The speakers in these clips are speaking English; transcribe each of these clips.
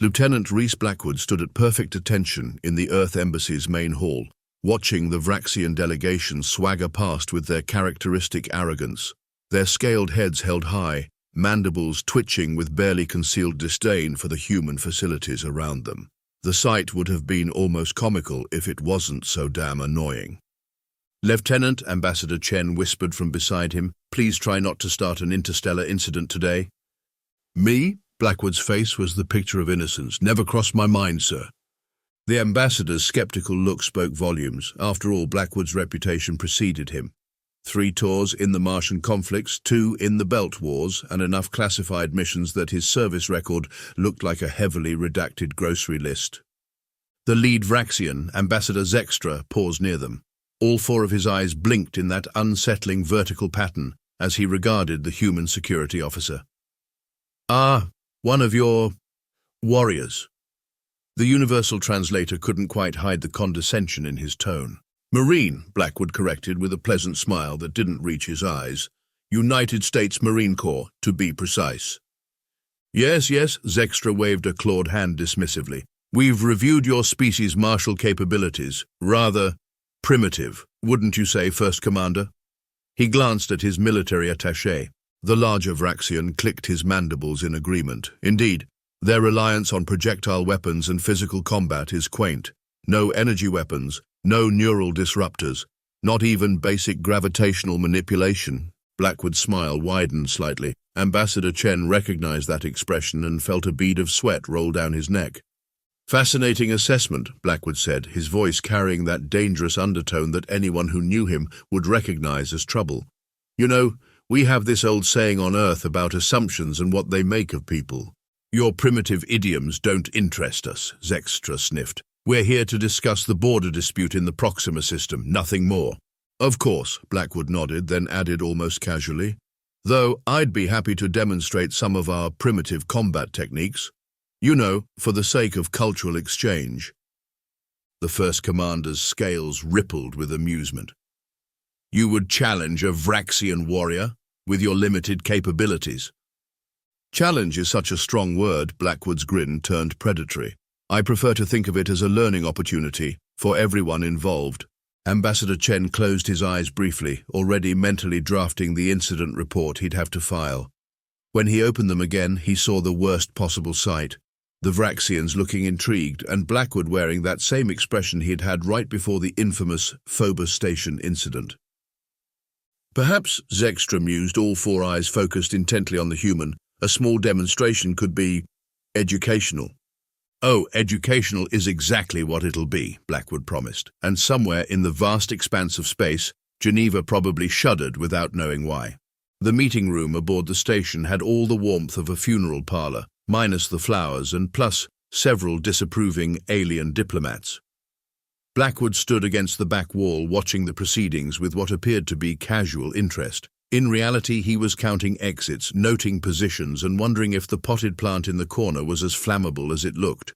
Lieutenant Reese Blackwood stood at perfect attention in the Earth Embassy's main hall, watching the Vraxian delegation swagger past with their characteristic arrogance, their scaled heads held high, mandibles twitching with barely concealed disdain for the human facilities around them. The sight would have been almost comical if it wasn't so damn annoying. Lieutenant, Ambassador Chen whispered from beside him, "Please try not to start an interstellar incident today." "Me?" Blackwood's face was the picture of innocence. "Never crossed my mind, sir." The ambassador's skeptical look spoke volumes. After all, Blackwood's reputation preceded him. 3 tours in the Martian conflicts, 2 in the Belt Wars, and enough classified missions that his service record looked like a heavily redacted grocery list. The lead Vraxian, Ambassador Zextra, paused near them. All 4 of his eyes blinked in that unsettling vertical pattern as he regarded the human security officer. "Ah, one of your warriors." The universal translator couldn't quite hide the condescension in his tone. "Marine," Blackwood corrected with a pleasant smile that didn't reach his eyes. "United States Marine Corps, to be precise." Yes, Zextra waved a clawed hand dismissively. "We've reviewed your species' martial capabilities. Rather primitive, wouldn't you say, First Commander?" He glanced at his military attaché. The larger Vraxian clicked his mandibles in agreement. Indeed, their reliance on projectile weapons and physical combat is quaint. No energy weapons, no neural disruptors, not even basic gravitational manipulation. Blackwood's smile widened slightly. Ambassador Chen recognized that expression and felt a bead of sweat roll down his neck. "Fascinating assessment," Blackwood said, his voice carrying that dangerous undertone that anyone who knew him would recognize as trouble. "You know, we have this old saying on Earth about assumptions and what they make of people." "Your primitive idioms don't interest us," Zextra sniffed. "We're here to discuss the border dispute in the Proxima system, nothing more." "Of course," Blackwood nodded, then added almost casually, "though I'd be happy to demonstrate some of our primitive combat techniques. You know, for the sake of cultural exchange." The First Commander's scales rippled with amusement. "You would challenge a Vraxian warrior with your limited capabilities?" "Challenge is such a strong word," Blackwood's grin turned predatory. "I prefer to think of it as a learning opportunity for everyone involved." Ambassador Chen closed his eyes briefly, already mentally drafting the incident report he'd have to file. When he opened them again, he saw the worst possible sight. The Vraxians looking intrigued, and Blackwood wearing that same expression he'd had right before the infamous Phobos Station incident. Perhaps, Zextra mused, all 4 eyes focused intently on the human, a small demonstration could be educational. "Oh, educational is exactly what it'll be," Blackwood promised, and somewhere in the vast expanse of space, Geneva probably shuddered without knowing why. The meeting room aboard the station had all the warmth of a funeral parlor, minus the flowers and plus several disapproving alien diplomats. Blackwood stood against the back wall watching the proceedings with what appeared to be casual interest. In reality, he was counting exits, noting positions, and wondering if the potted plant in the corner was as flammable as it looked.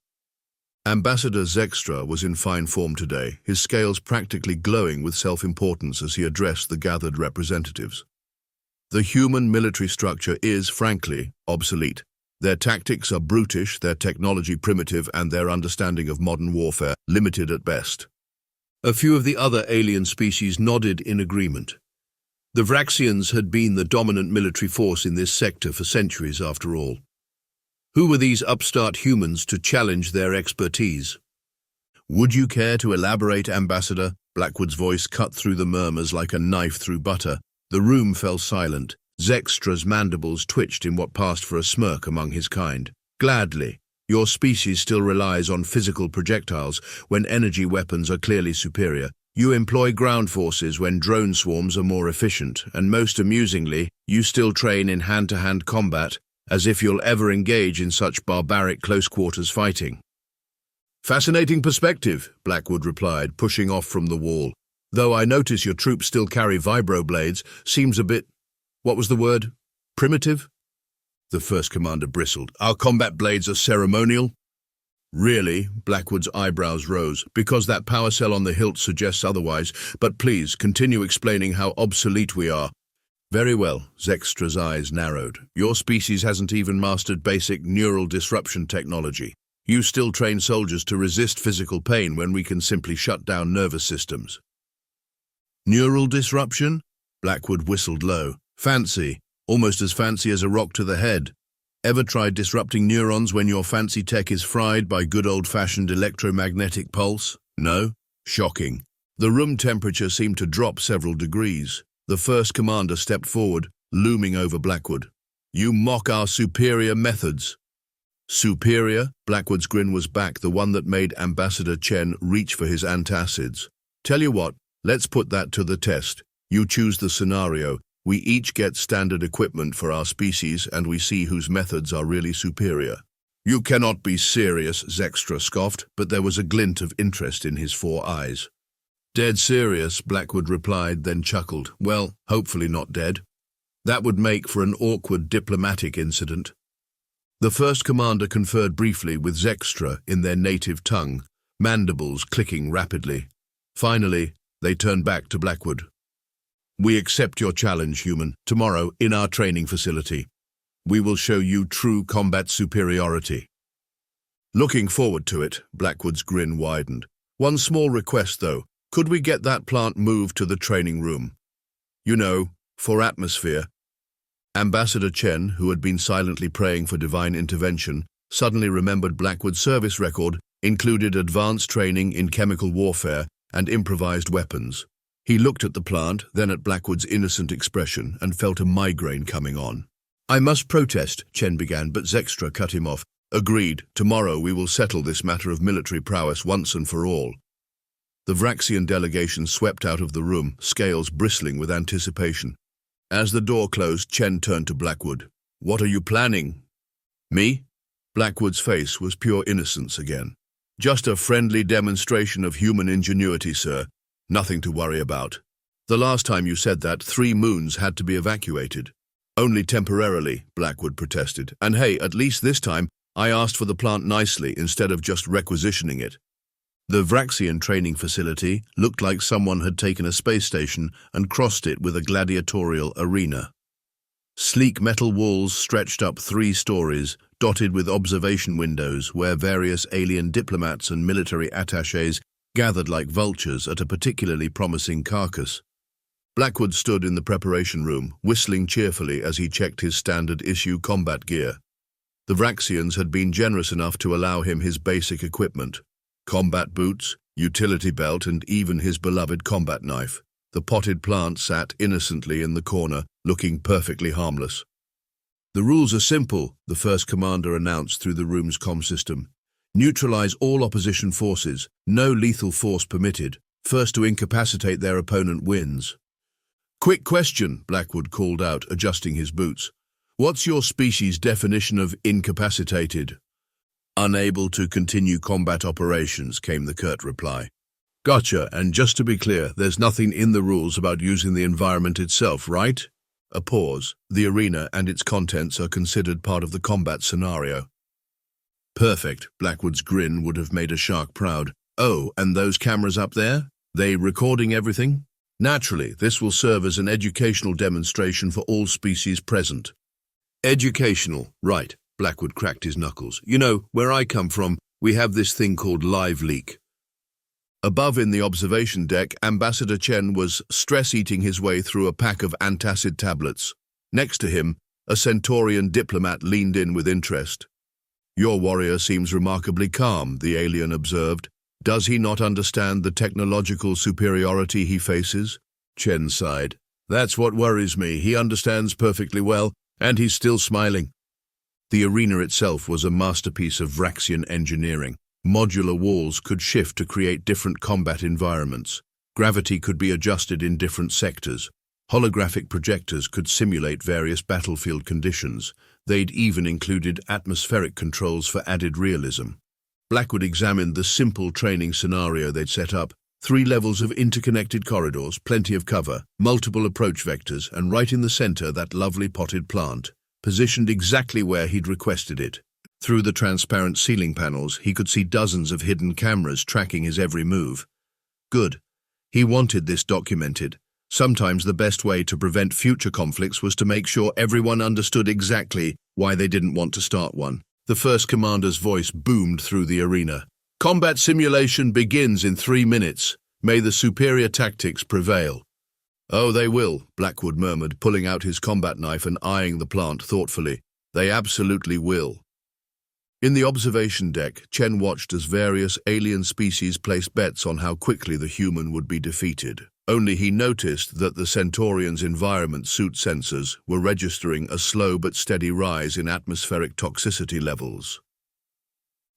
Ambassador Zextra was in fine form today, his scales practically glowing with self-importance as he addressed the gathered representatives. The human military structure is, frankly, obsolete. Their tactics are brutish, their technology primitive, and their understanding of modern warfare limited at best. A few of the other alien species nodded in agreement. The Vraxians had been the dominant military force in this sector for centuries, after all. Who were these upstart humans to challenge their expertise? "Would you care to elaborate, Ambassador?" Blackwood's voice cut through the murmurs like a knife through butter. The room fell silent. Zextra's mandibles twitched in what passed for a smirk among his kind. "Gladly. Your species still relies on physical projectiles when energy weapons are clearly superior. You employ ground forces when drone swarms are more efficient, and most amusingly, you still train in hand-to-hand combat, as if you'll ever engage in such barbaric close-quarters fighting." "Fascinating perspective," Blackwood replied, pushing off from the wall. "Though I notice your troops still carry vibroblades, seems a bit, what was the word? Primitive?" The First Commander bristled. "Our combat blades are ceremonial?" "Really?" Blackwood's eyebrows rose. "Because that power cell on the hilt suggests otherwise, but please continue explaining how obsolete we are." "Very well," Zextra's eyes narrowed. "Your species hasn't even mastered basic neural disruption technology. You still train soldiers to resist physical pain when we can simply shut down nervous systems. Neural disruption? Blackwood whistled low. Fancy. Almost as fancy as a rock to the head. Ever tried disrupting neurons when your fancy tech is fried by good old-fashioned electromagnetic pulse? No? Shocking. The room temperature seemed to drop several degrees. The first commander stepped forward, looming over Blackwood. You mock our superior methods. Superior? Blackwood's grin was back, the one that made Ambassador Chen reach for his antacids. Tell you what, let's put that to the test. You choose the scenario. We each get standard equipment for our species, and we see whose methods are really superior. You cannot be serious, Zextra scoffed, but there was a glint of interest in his 4 eyes. Dead serious, Blackwood replied, then chuckled. Well, hopefully not dead. That would make for an awkward diplomatic incident. The first commander conferred briefly with Zextra in their native tongue, mandibles clicking rapidly. Finally, they turned back to Blackwood. We accept your challenge, human. Tomorrow, in our training facility, we will show you true combat superiority. Looking forward to it, Blackwood's grin widened. One small request, though. Could we get that plant moved to the training room? You know, for atmosphere. Ambassador Chen, who had been silently praying for divine intervention, suddenly remembered Blackwood's service record included advanced training in chemical warfare and improvised weapons. He looked at the plant, then at Blackwood's innocent expression, and felt a migraine coming on. I must protest, Chen began, but Zextra cut him off. Agreed. Tomorrow we will settle this matter of military prowess once and for all. The Vraxian delegation swept out of the room, scales bristling with anticipation. As the door closed, Chen turned to Blackwood. What are you planning? Me? Blackwood's face was pure innocence again. Just a friendly demonstration of human ingenuity, sir. Nothing to worry about. The last time you said that, 3 moons had to be evacuated. Only temporarily, Blackwood protested. And hey, at least this time, I asked for the plant nicely instead of just requisitioning it. The Vraxian training facility looked like someone had taken a space station and crossed it with a gladiatorial arena. Sleek metal walls stretched up 3 stories, dotted with observation windows where various alien diplomats and military attachés gathered like vultures at a particularly promising carcass. Blackwood stood in the preparation room, whistling cheerfully as he checked his standard-issue combat gear. The Vraxians had been generous enough to allow him his basic equipment. Combat boots, utility belt, and even his beloved combat knife. The potted plant sat innocently in the corner, looking perfectly harmless. The rules are simple, the first commander announced through the room's comm system. Neutralize all opposition forces, no lethal force permitted. First to incapacitate their opponent wins. Quick question, Blackwood called out, adjusting his boots. What's your species' definition of incapacitated? Unable to continue combat operations, came the curt reply. Gotcha, and just to be clear, there's nothing in the rules about using the environment itself, right? A pause. The arena and its contents are considered part of the combat scenario. Perfect. Blackwood's grin would have made a shark proud. Oh, and those cameras up there? They recording everything? Naturally, this will serve as an educational demonstration for all species present. Educational, right. Blackwood cracked his knuckles. You know, where I come from, we have this thing called live leak. Above in the observation deck, Ambassador Chen was stress-eating his way through a pack of antacid tablets. Next to him, a Centaurian diplomat leaned in with interest. Your warrior seems remarkably calm, the alien observed. Does he not understand the technological superiority he faces? Chen sighed. That's what worries me. He understands perfectly well, and he's still smiling. The arena itself was a masterpiece of Vraxian engineering. Modular walls could shift to create different combat environments. Gravity could be adjusted in different sectors. Holographic projectors could simulate various battlefield conditions. They'd even included atmospheric controls for added realism. Blackwood examined the simple training scenario they'd set up. 3 levels of interconnected corridors, plenty of cover, multiple approach vectors, and right in the center that lovely potted plant, positioned exactly where he'd requested it. Through the transparent ceiling panels, he could see dozens of hidden cameras tracking his every move. Good. He wanted this documented. Sometimes the best way to prevent future conflicts was to make sure everyone understood exactly why they didn't want to start one. The first commander's voice boomed through the arena. Combat simulation begins in 3 minutes. May the superior tactics prevail. Oh, they will, Blackwood murmured, pulling out his combat knife and eyeing the plant thoughtfully. They absolutely will. In the observation deck, Chen watched as various alien species placed bets on how quickly the human would be defeated. Only he noticed that the Centaurian's environment suit sensors were registering a slow but steady rise in atmospheric toxicity levels.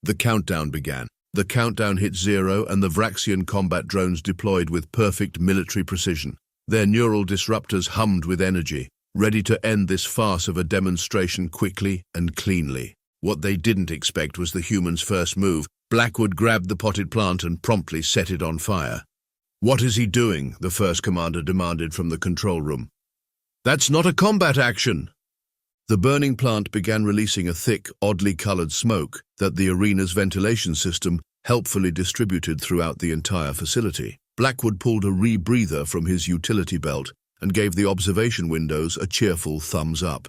The countdown began. The countdown hit 0 and the Vraxian combat drones deployed with perfect military precision. Their neural disruptors hummed with energy, ready to end this farce of a demonstration quickly and cleanly. What they didn't expect was the human's first move. Blackwood grabbed the potted plant and promptly set it on fire. What is he doing? The first commander demanded from the control room. That's not a combat action. The burning plant began releasing a thick, oddly colored smoke that the arena's ventilation system helpfully distributed throughout the entire facility. Blackwood pulled a rebreather from his utility belt and gave the observation windows a cheerful thumbs up.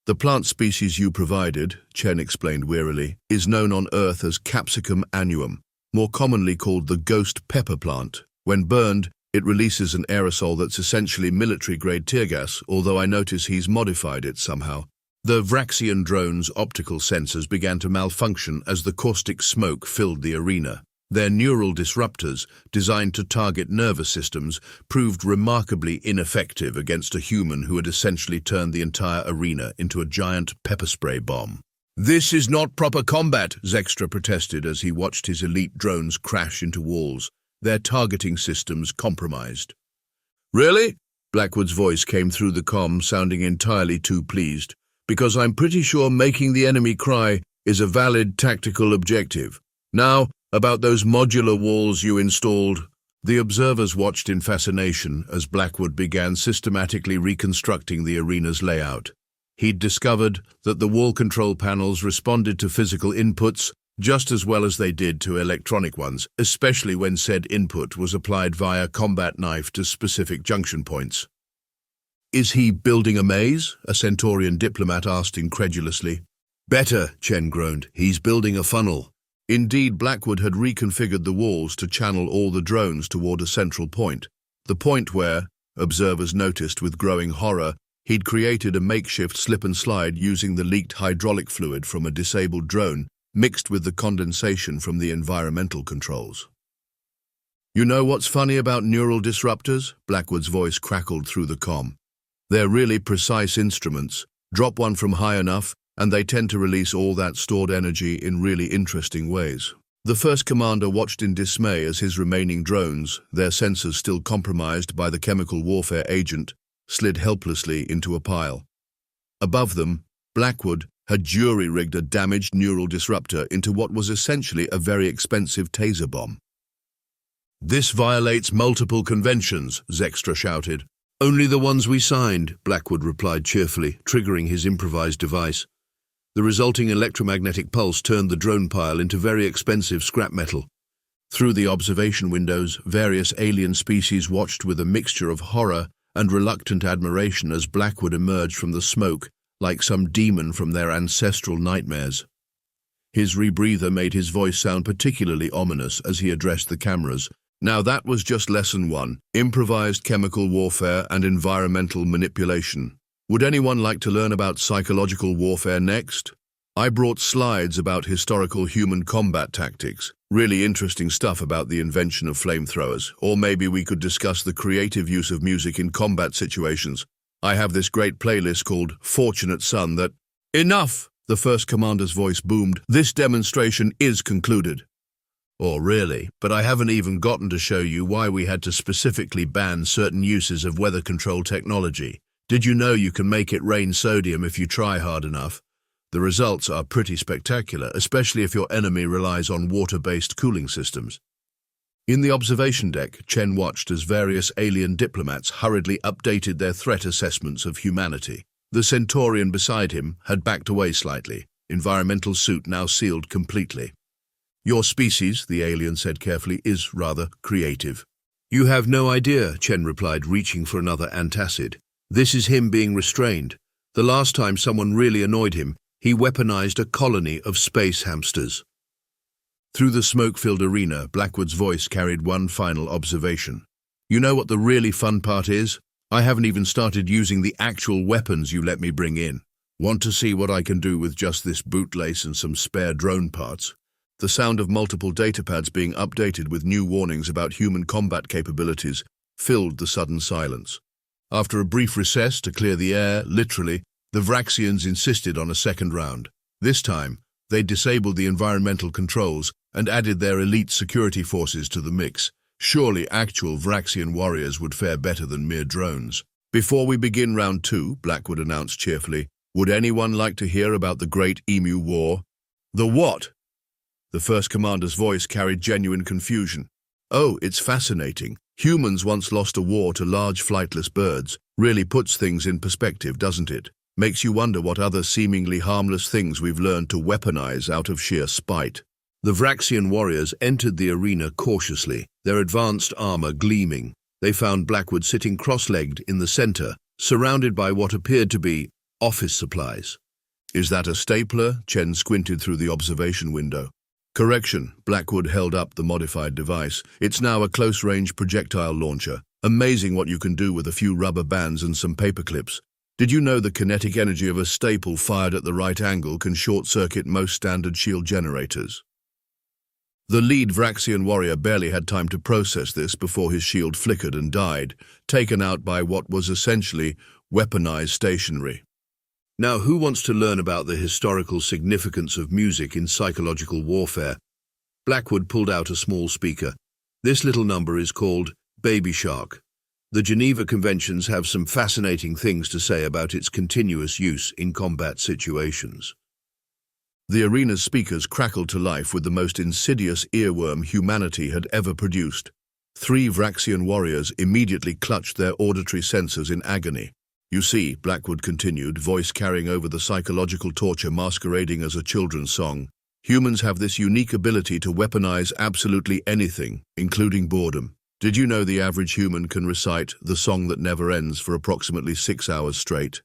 The plant species you provided, Chen explained wearily, is known on Earth as Capsicum annuum, more commonly called the ghost pepper plant. When burned, it releases an aerosol that's essentially military-grade tear gas, although I notice he's modified it somehow. The Vraxian drone's optical sensors began to malfunction as the caustic smoke filled the arena. Their neural disruptors, designed to target nervous systems, proved remarkably ineffective against a human who had essentially turned the entire arena into a giant pepper spray bomb. This is not proper combat, Zextra protested as he watched his elite drones crash into walls, their targeting systems compromised. Really? Blackwood's voice came through the comm, sounding entirely too pleased. Because I'm pretty sure making the enemy cry is a valid tactical objective. Now, about those modular walls you installed. The observers watched in fascination as Blackwood began systematically reconstructing the arena's layout. He'd discovered that the wall control panels responded to physical inputs just as well as they did to electronic ones, especially when said input was applied via combat knife to specific junction points. Is he building a maze? A Centaurian diplomat asked incredulously. Better, Chen groaned. He's building a funnel. Indeed, Blackwood had reconfigured the walls to channel all the drones toward a central point. The point where, observers noticed with growing horror, he'd created a makeshift slip and slide using the leaked hydraulic fluid from a disabled drone mixed with the condensation from the environmental controls. You know what's funny about neural disruptors? Blackwood's voice crackled through the comm. They're really precise instruments. Drop one from high enough, and they tend to release all that stored energy in really interesting ways. The first commander watched in dismay as his remaining drones, their sensors still compromised by the chemical warfare agent, slid helplessly into a pile. Above them, Blackwood had jury-rigged a damaged neural disruptor into what was essentially a very expensive taser bomb. This violates multiple conventions, Zextra shouted. Only the ones we signed, Blackwood replied cheerfully, triggering his improvised device. The resulting electromagnetic pulse turned the drone pile into very expensive scrap metal. Through the observation windows, various alien species watched with a mixture of horror and reluctant admiration as Blackwood emerged from the smoke, like some demon from their ancestral nightmares. His rebreather made his voice sound particularly ominous as he addressed the cameras. Now that was just lesson 1, improvised chemical warfare and environmental manipulation. Would anyone like to learn about psychological warfare next? I brought slides about historical human combat tactics, really interesting stuff about the invention of flamethrowers, or maybe we could discuss the creative use of music in combat situations. I have this great playlist called Fortunate Son that— Enough! The first commander's voice boomed. This demonstration is concluded. Oh, really? But I haven't even gotten to show you why we had to specifically ban certain uses of weather control technology. Did you know you can make it rain sodium if you try hard enough? The results are pretty spectacular, especially if your enemy relies on water-based cooling systems. In the observation deck, Chen watched as various alien diplomats hurriedly updated their threat assessments of humanity. The Centaurian beside him had backed away slightly, environmental suit now sealed completely. Your species, the alien said carefully, is rather creative. You have no idea, Chen replied, reaching for another antacid. This is him being restrained. The last time someone really annoyed him, He weaponized a colony of space hamsters. Through the smoke-filled arena, Blackwood's voice carried one final observation. You know what the really fun part is? I haven't even started using the actual weapons you let me bring in. Want to see what I can do with just this bootlace and some spare drone parts? The sound of multiple datapads being updated with new warnings about human combat capabilities filled the sudden silence. After a brief recess to clear the air, literally, the Vraxians insisted on a second round. This time, they disabled the environmental controls and added their elite security forces to the mix. Surely actual Vraxian warriors would fare better than mere drones. Before we begin round 2, Blackwood announced cheerfully, would anyone like to hear about the Great Emu War? The what? The first commander's voice carried genuine confusion. Oh, it's fascinating. Humans once lost a war to large flightless birds. Really puts things in perspective, doesn't it? Makes you wonder what other seemingly harmless things we've learned to weaponize out of sheer spite. The Vraxian warriors entered the arena cautiously, their advanced armor gleaming. They found Blackwood sitting cross-legged in the center, surrounded by what appeared to be office supplies. Is that a stapler? Chen squinted through the observation window. Correction, Blackwood held up the modified device. It's now a close-range projectile launcher. Amazing what you can do with a few rubber bands and some paper clips. Did you know the kinetic energy of a staple fired at the right angle can short-circuit most standard shield generators? The lead Vraxian warrior barely had time to process this before his shield flickered and died, taken out by what was essentially weaponized stationery. Now, who wants to learn about the historical significance of music in psychological warfare? Blackwood pulled out a small speaker. This little number is called Baby Shark. The Geneva Conventions have some fascinating things to say about its continuous use in combat situations. The arena's speakers crackled to life with the most insidious earworm humanity had ever produced. 3 Vraxian warriors immediately clutched their auditory sensors in agony. You see, Blackwood continued, voice carrying over the psychological torture masquerading as a children's song, humans have this unique ability to weaponize absolutely anything, including boredom. Did you know the average human can recite The Song That Never Ends for approximately 6 hours straight?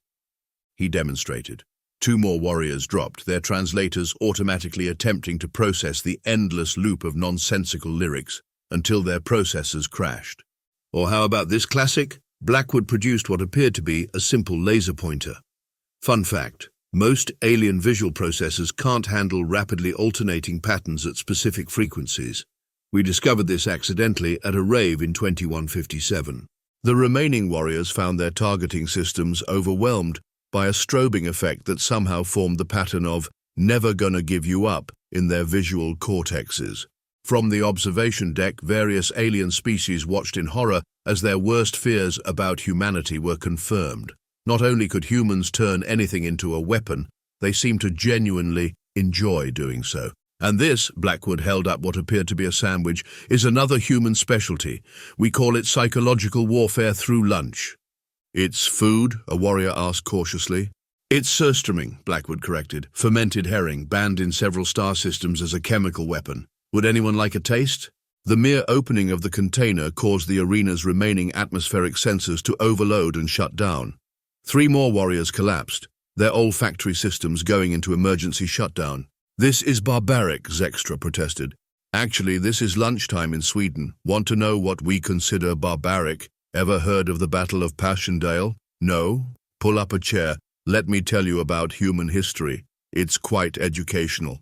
He demonstrated. 2 more warriors dropped, their translators automatically attempting to process the endless loop of nonsensical lyrics until their processors crashed. Or how about this classic? Blackwood produced what appeared to be a simple laser pointer. Fun fact, most alien visual processors can't handle rapidly alternating patterns at specific frequencies. We discovered this accidentally at a rave in 2157. The remaining warriors found their targeting systems overwhelmed by a strobing effect that somehow formed the pattern of "never gonna give you up" in their visual cortexes. From the observation deck, various alien species watched in horror as their worst fears about humanity were confirmed. Not only could humans turn anything into a weapon, they seemed to genuinely enjoy doing so. And this, Blackwood held up what appeared to be a sandwich, is another human specialty. We call it psychological warfare through lunch. It's food? A warrior asked cautiously. It's surströmming, Blackwood corrected. Fermented herring, banned in several star systems as a chemical weapon. Would anyone like a taste? The mere opening of the container caused the arena's remaining atmospheric sensors to overload and shut down. 3 more warriors collapsed, their olfactory systems going into emergency shutdown. This is barbaric, Zextra protested. Actually, this is lunchtime in Sweden. Want to know what we consider barbaric? Ever heard of the Battle of Passchendaele? No? Pull up a chair. Let me tell you about human history. It's quite educational.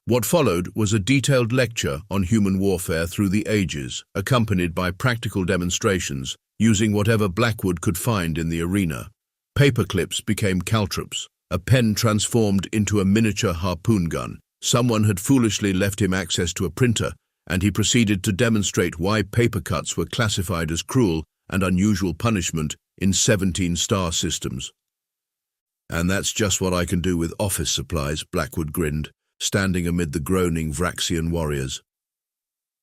What followed was a detailed lecture on human warfare through the ages, accompanied by practical demonstrations using whatever Blackwood could find in the arena. Paper clips became caltrops, a pen transformed into a miniature harpoon gun. Someone had foolishly left him access to a printer, and he proceeded to demonstrate why paper cuts were classified as cruel and unusual punishment in 17 star systems. And that's just what I can do with office supplies, Blackwood grinned, standing amid the groaning Vraxian warriors.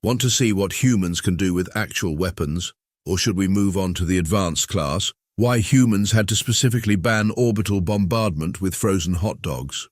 Want to see what humans can do with actual weapons? Or should we move on to the advanced class? Why humans had to specifically ban orbital bombardment with frozen hot dogs.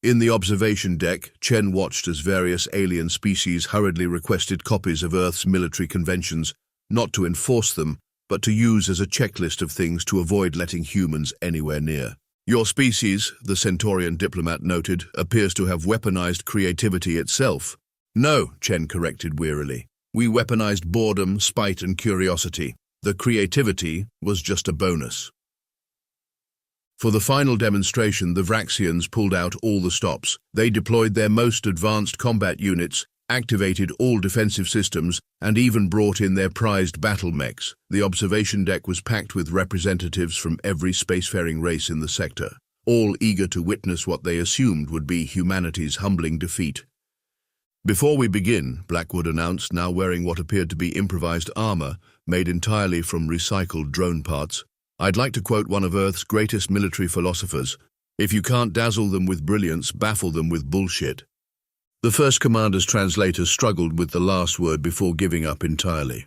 In the observation deck, Chen watched as various alien species hurriedly requested copies of Earth's military conventions, not to enforce them, but to use as a checklist of things to avoid letting humans anywhere near. Your species, the Centaurian diplomat noted, appears to have weaponized creativity itself. No, Chen corrected wearily. We weaponized boredom, spite, and curiosity. The creativity was just a bonus. For the final demonstration, the Vraxians pulled out all the stops. They deployed their most advanced combat units, activated all defensive systems, and even brought in their prized battle mechs. The observation deck was packed with representatives from every spacefaring race in the sector, all eager to witness what they assumed would be humanity's humbling defeat. Before we begin, Blackwood announced, now wearing what appeared to be improvised armor, made entirely from recycled drone parts, I'd like to quote one of Earth's greatest military philosophers: if you can't dazzle them with brilliance, baffle them with bullshit. The first commander's translator struggled with the last word before giving up entirely.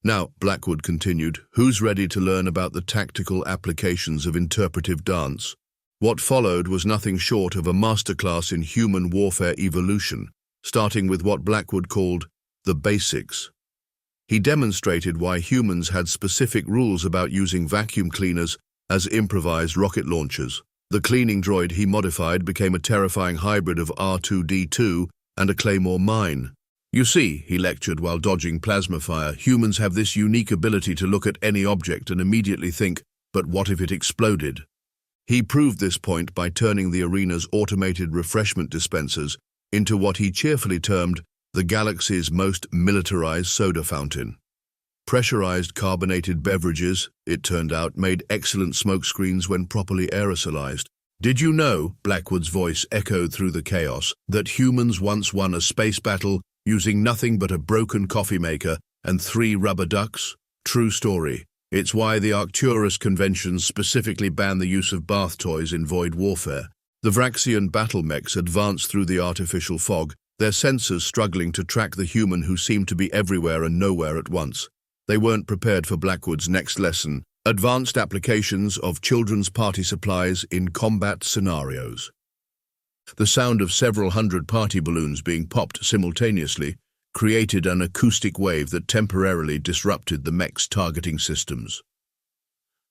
Now, Blackwood continued, who's ready to learn about the tactical applications of interpretive dance? What followed was nothing short of a masterclass in human warfare evolution, starting with what Blackwood called the basics. He demonstrated why humans had specific rules about using vacuum cleaners as improvised rocket launchers. The cleaning droid he modified became a terrifying hybrid of R2-D2 and a Claymore mine. You see, he lectured while dodging plasma fire, humans have this unique ability to look at any object and immediately think, but what if it exploded? He proved this point by turning the arena's automated refreshment dispensers into what he cheerfully termed the galaxy's most militarized soda fountain. Pressurized carbonated beverages, it turned out, made excellent smokescreens when properly aerosolized. Did you know, Blackwood's voice echoed through the chaos, that humans once won a space battle using nothing but a broken coffee maker and 3 rubber ducks? True story. It's why the Arcturus conventions specifically ban the use of bath toys in void warfare. The Vraxian battle mechs advanced through the artificial fog, their sensors struggling to track the human who seemed to be everywhere and nowhere at once. They weren't prepared for Blackwood's next lesson, advanced applications of children's party supplies in combat scenarios. The sound of several hundred party balloons being popped simultaneously created an acoustic wave that temporarily disrupted the mech's targeting systems.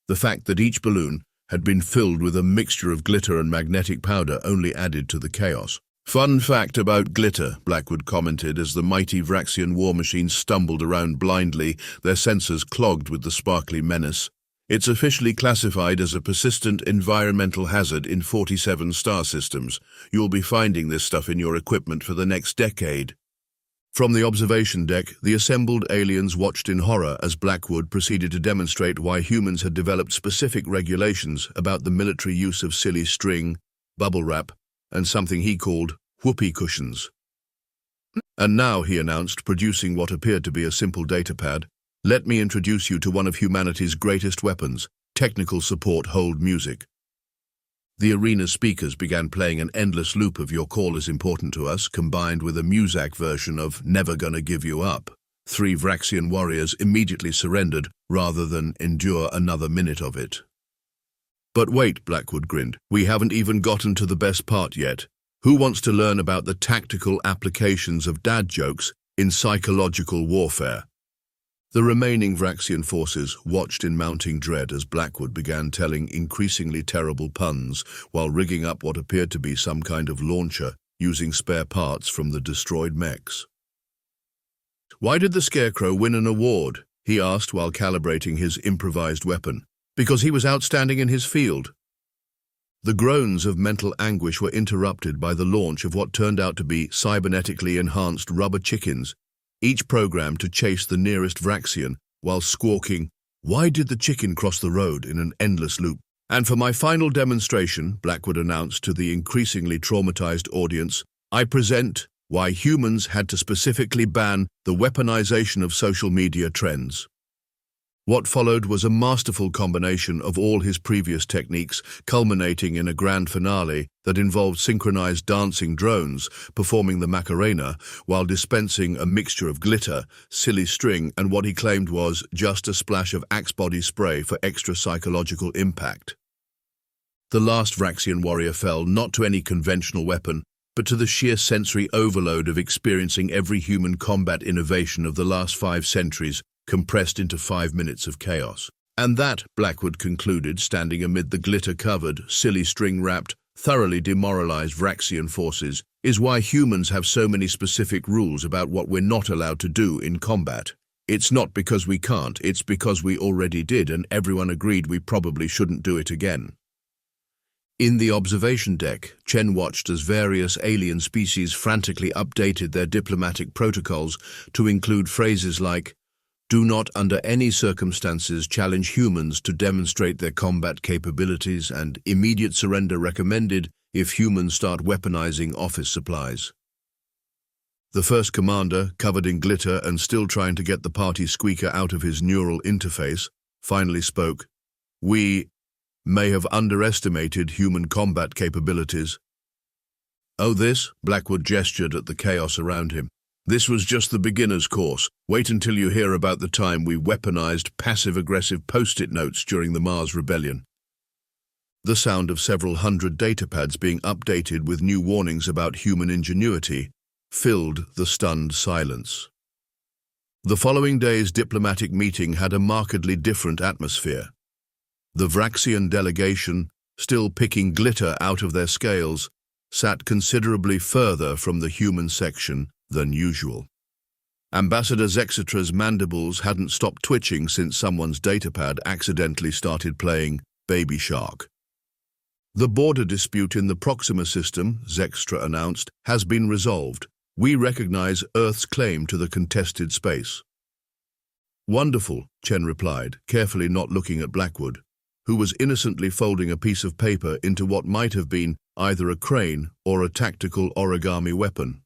The fact that each balloon had been filled with a mixture of glitter and magnetic powder only added to the chaos. Fun fact about glitter, Blackwood commented as the mighty Vraxian war machines stumbled around blindly, their sensors clogged with the sparkly menace. It's officially classified as a persistent environmental hazard in 47 star systems. You'll be finding this stuff in your equipment for the next decade. From the observation deck, the assembled aliens watched in horror as Blackwood proceeded to demonstrate why humans had developed specific regulations about the military use of silly string, bubble wrap, and something he called whoopee cushions. And now, he announced, producing what appeared to be a simple datapad, let me introduce you to one of humanity's greatest weapons, technical support hold music. The arena's speakers began playing an endless loop of Your Call Is Important to Us, combined with a Muzak version of Never Gonna Give You Up. 3 Vraxian warriors immediately surrendered rather than endure another minute of it. But wait, Blackwood grinned, we haven't even gotten to the best part yet. Who wants to learn about the tactical applications of dad jokes in psychological warfare? The remaining Vraxian forces watched in mounting dread as Blackwood began telling increasingly terrible puns while rigging up what appeared to be some kind of launcher using spare parts from the destroyed mechs. Why did the Scarecrow win an award? He asked while calibrating his improvised weapon. Because he was outstanding in his field. The groans of mental anguish were interrupted by the launch of what turned out to be cybernetically enhanced rubber chickens, each programmed to chase the nearest Vraxian while squawking, "Why did the chicken cross the road?" in an endless loop. And for my final demonstration, Blackwood announced to the increasingly traumatized audience, I present why humans had to specifically ban the weaponization of social media trends. What followed was a masterful combination of all his previous techniques, culminating in a grand finale that involved synchronized dancing drones performing the Macarena while dispensing a mixture of glitter, silly string, and what he claimed was just a splash of Axe body spray for extra psychological impact. The last Vraxian warrior fell not to any conventional weapon, but to the sheer sensory overload of experiencing every human combat innovation of the last 5 centuries compressed into 5 minutes of chaos. And that, Blackwood concluded, standing amid the glitter-covered, silly string-wrapped, thoroughly demoralized Vraxian forces, is why humans have so many specific rules about what we're not allowed to do in combat. It's not because we can't, it's because we already did and everyone agreed we probably shouldn't do it again. In the observation deck, Chen watched as various alien species frantically updated their diplomatic protocols to include phrases like, "Do not under any circumstances challenge humans to demonstrate their combat capabilities," and "Immediate surrender recommended if humans start weaponizing office supplies." The first commander, covered in glitter and still trying to get the party squeaker out of his neural interface, finally spoke. "We may have underestimated human combat capabilities." "Oh, this?" Blackwood gestured at the chaos around him. "This was just the beginner's course. Wait until you hear about the time we weaponized passive-aggressive post-it notes during the Mars Rebellion." The sound of several hundred datapads being updated with new warnings about human ingenuity filled the stunned silence. The following day's diplomatic meeting had a markedly different atmosphere. The Vraxian delegation, still picking glitter out of their scales, sat considerably further from the human section than usual. Ambassador Zexetra's mandibles hadn't stopped twitching since someone's datapad accidentally started playing Baby Shark. "The border dispute in the Proxima system," Zextra announced, "has been resolved. We recognize Earth's claim to the contested space." "Wonderful," Chen replied, carefully not looking at Blackwood, who was innocently folding a piece of paper into what might have been either a crane or a tactical origami weapon.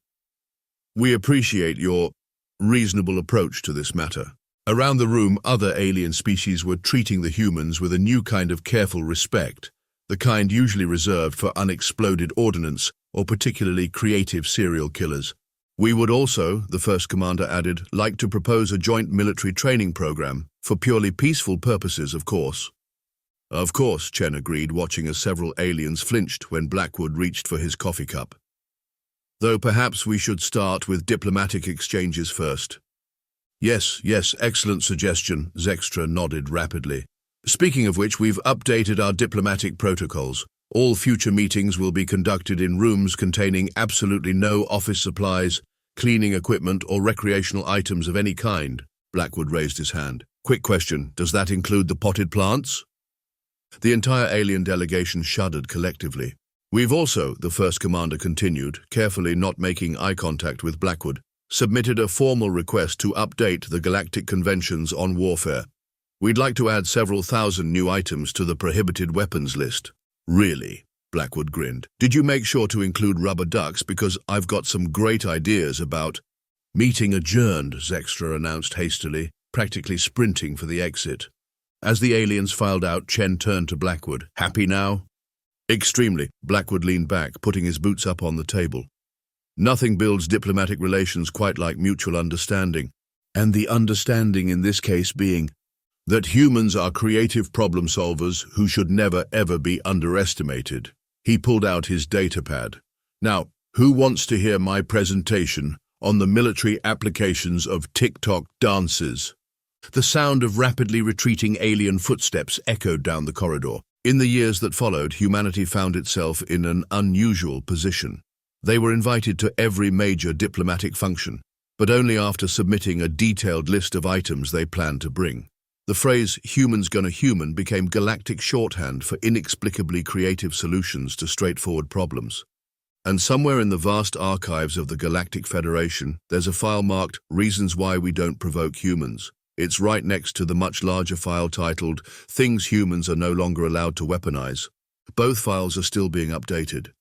"We appreciate your reasonable approach to this matter." Around the room, other alien species were treating the humans with a new kind of careful respect, the kind usually reserved for unexploded ordnance or particularly creative serial killers. "We would also," the first commander added, "like to propose a joint military training program, for purely peaceful purposes, of course." "Of course," Chen agreed, watching as several aliens flinched when Blackwood reached for his coffee cup. "Though perhaps we should start with diplomatic exchanges first." Yes, excellent suggestion," Zextra nodded rapidly. "Speaking of which, we've updated our diplomatic protocols. All future meetings will be conducted in rooms containing absolutely no office supplies, cleaning equipment, or recreational items of any kind." Blackwood raised his hand. "Quick question, does that include the potted plants?" The entire alien delegation shuddered collectively. "We've also," the first commander continued, carefully not making eye contact with Blackwood, "submitted a formal request to update the Galactic Conventions on Warfare. We'd like to add several thousand new items to the prohibited weapons list." "Really?" Blackwood grinned. "Did you make sure to include rubber ducks? Because I've got some great ideas about—" "Meeting adjourned," Zextra announced hastily, practically sprinting for the exit. As the aliens filed out, Chen turned to Blackwood. "Happy now?" "Extremely." Blackwood leaned back, putting his boots up on the table. "Nothing builds diplomatic relations quite like mutual understanding. And the understanding in this case being that humans are creative problem solvers who should never ever be underestimated." He pulled out his datapad. "Now, who wants to hear my presentation on the military applications of TikTok dances?" The sound of rapidly retreating alien footsteps echoed down the corridor. In the years that followed, humanity found itself in an unusual position. They were invited to every major diplomatic function, but only after submitting a detailed list of items they planned to bring. The phrase "humans gonna human" became galactic shorthand for inexplicably creative solutions to straightforward problems. And somewhere in the vast archives of the Galactic Federation, there's a file marked "Reasons Why We Don't Provoke Humans." It's right next to the much larger file titled "Things Humans Are No Longer Allowed to Weaponize." Both files are still being updated.